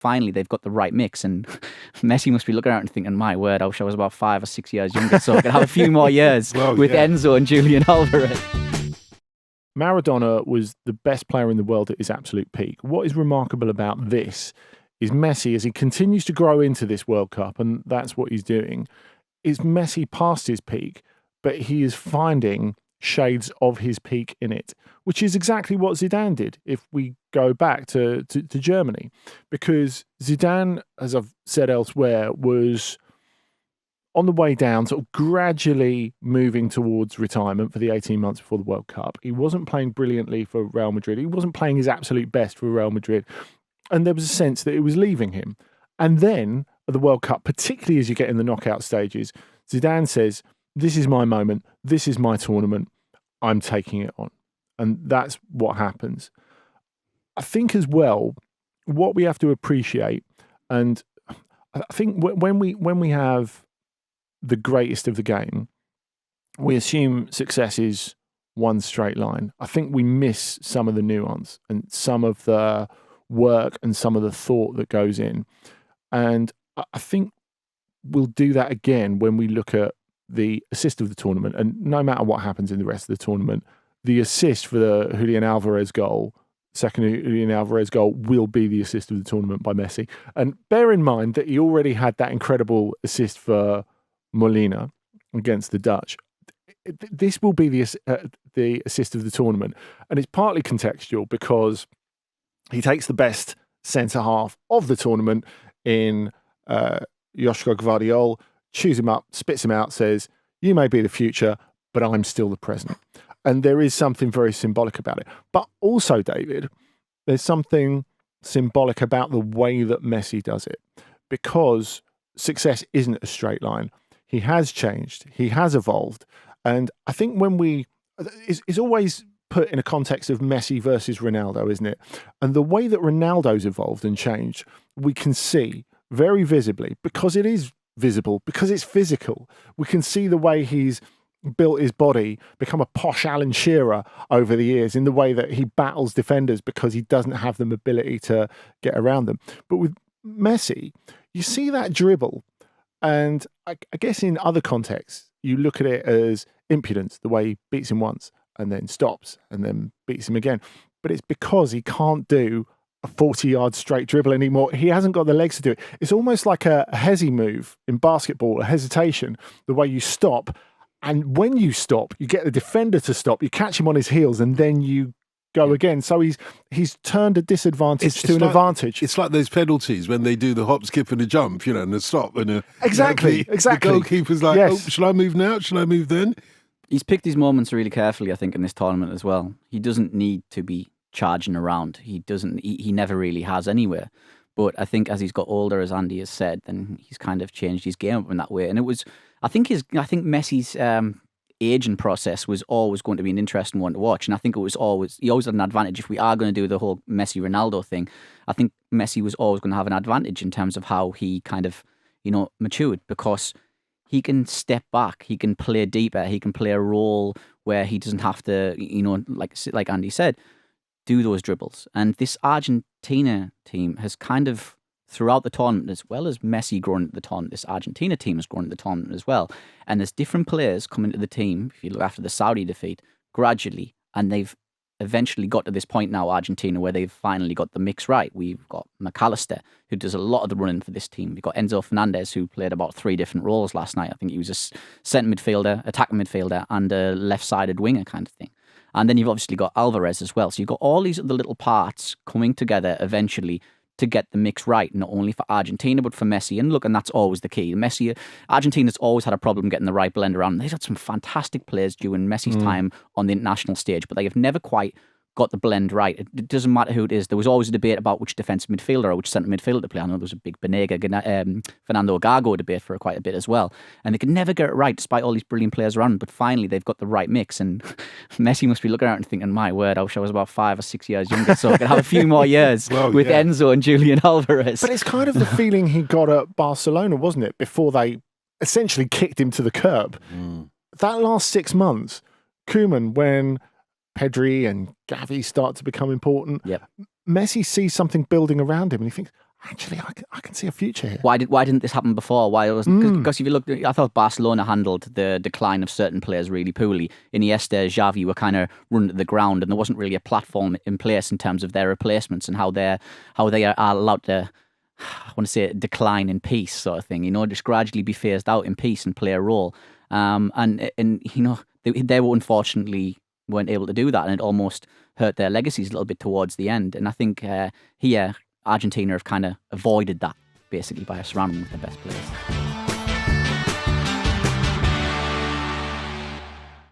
finally they've got the right mix. And Messi must be looking around and thinking, my word, I wish I was about 5 or 6 years younger so I could have a few more years with Enzo and Julian Alvarez. Maradona was the best player in the world at his absolute peak. What is remarkable about this is Messi, as he continues to grow into this World Cup, and that's what he's doing, is Messi past his peak, but he is finding shades of his peak in it, which is exactly what Zidane did if we go back to Germany. Because Zidane, as I've said elsewhere, was on the way down, sort of gradually moving towards retirement for the 18 months before the World Cup. He wasn't playing brilliantly for Real Madrid. He wasn't playing his absolute best for Real Madrid. And there was a sense that it was leaving him. And then at the World Cup, particularly as you get in the knockout stages, Zidane says, this is my moment. This is my tournament. I'm taking it on. And that's what happens. I think as well, what we have to appreciate, and I think when we have the greatest of the game, we assume success is one straight line. I think we miss some of the nuance and some of the work and some of the thought that goes in. And I think we'll do that again when we look at the assist of the tournament. And no matter what happens in the rest of the tournament, the assist for the Julian Alvarez goal, second Julian Alvarez goal, will be the assist of the tournament by Messi. And bear in mind that he already had that incredible assist for Molina against the Dutch. This will be the assist of the tournament. And it's partly contextual because he takes the best centre-half of the tournament in Joshua Gvardiol, chews him up, spits him out, says, you may be the future, but I'm still the present. And there is something very symbolic about it. But also, David, there's something symbolic about the way that Messi does it, because success isn't a straight line. He has changed. He has evolved. And I think when it's always put in a context of Messi versus Ronaldo, isn't it? And the way that Ronaldo's evolved and changed, we can see very visibly, because it is visible, because it's physical. We can see the way he's built his body, become a posh Alan Shearer over the years in the way that he battles defenders because he doesn't have the mobility to get around them. But with Messi, you see that dribble. And I guess in other contexts, you look at it as impudence, the way he beats him once and then stops and then beats him again. But it's because he can't do a 40-yard straight dribble anymore. He hasn't got the legs to do it. It's almost like a hesi move in basketball, a hesitation, the way you stop. And when you stop, you get the defender to stop, you catch him on his heels, and then you go again. So he's turned a disadvantage to an advantage. It's like those penalties when they do the hop, skip and a jump, and a stop. And exactly. The goalkeeper's like, oh, shall I move now? Shall I move then? He's picked his moments really carefully, I think, in this tournament as well. He doesn't need to be charging around. He never really has anywhere. But I think as he's got older, as Andy has said, then he's kind of changed his game up in that way. And I think Messi's aging process was always going to be an interesting one to watch. And I think he always had an advantage. If we are going to do the whole Messi-Ronaldo thing, I think Messi was always going to have an advantage in terms of how he kind of, matured, because he can step back, he can play deeper, he can play a role where he doesn't have to, like Andy said, do those dribbles. And this Argentina team has kind of, throughout the tournament, as well as Messi growing at the tournament, this Argentina team has grown at the tournament as well. And there's different players coming to the team, if you look after the Saudi defeat, gradually. And they've eventually got to this point now, Argentina, where they've finally got the mix right. We've got McAllister, who does a lot of the running for this team. We've got Enzo Fernandez, who played about 3 different roles last night. I think he was a centre midfielder, attacking midfielder, and a left-sided winger kind of thing. And then you've obviously got Alvarez as well. So you've got all these other little parts coming together eventually to get the mix right, not only for Argentina, but for Messi. And look, and that's always the key. Argentina's always had a problem getting the right blend around. They've had some fantastic players during Messi's time on the international stage, but they have never quite got the blend right. It doesn't matter who it is. There was always a debate about which defensive midfielder or which centre midfielder to play. I know there was a big Fernando Gago debate for quite a bit as well. And they could never get it right despite all these brilliant players around. But finally, they've got the right mix. And Messi must be looking around and thinking, my word, I wish I was about 5 or 6 years younger so I could have a few more years with Enzo and Julian Alvarez. But it's kind of the feeling he got at Barcelona, wasn't it? Before they essentially kicked him to the curb. That last 6 months, Koeman, when Pedri and Gavi start to become important, Messi sees something building around him and he thinks, actually, I can see a future here. Why didn't this happen before? Why wasn't? Because if you look, I thought Barcelona handled the decline of certain players really poorly. Iniesta, Xavi were kind of run to the ground, and there wasn't really a platform in place in terms of their replacements and how they are allowed to, I want to say, decline in peace, sort of thing. Just gradually be phased out in peace and play a role. And they were unfortunately weren't able to do that, and it almost hurt their legacies a little bit towards the end. And I think here Argentina have kind of avoided that basically by surrounding them with their best players.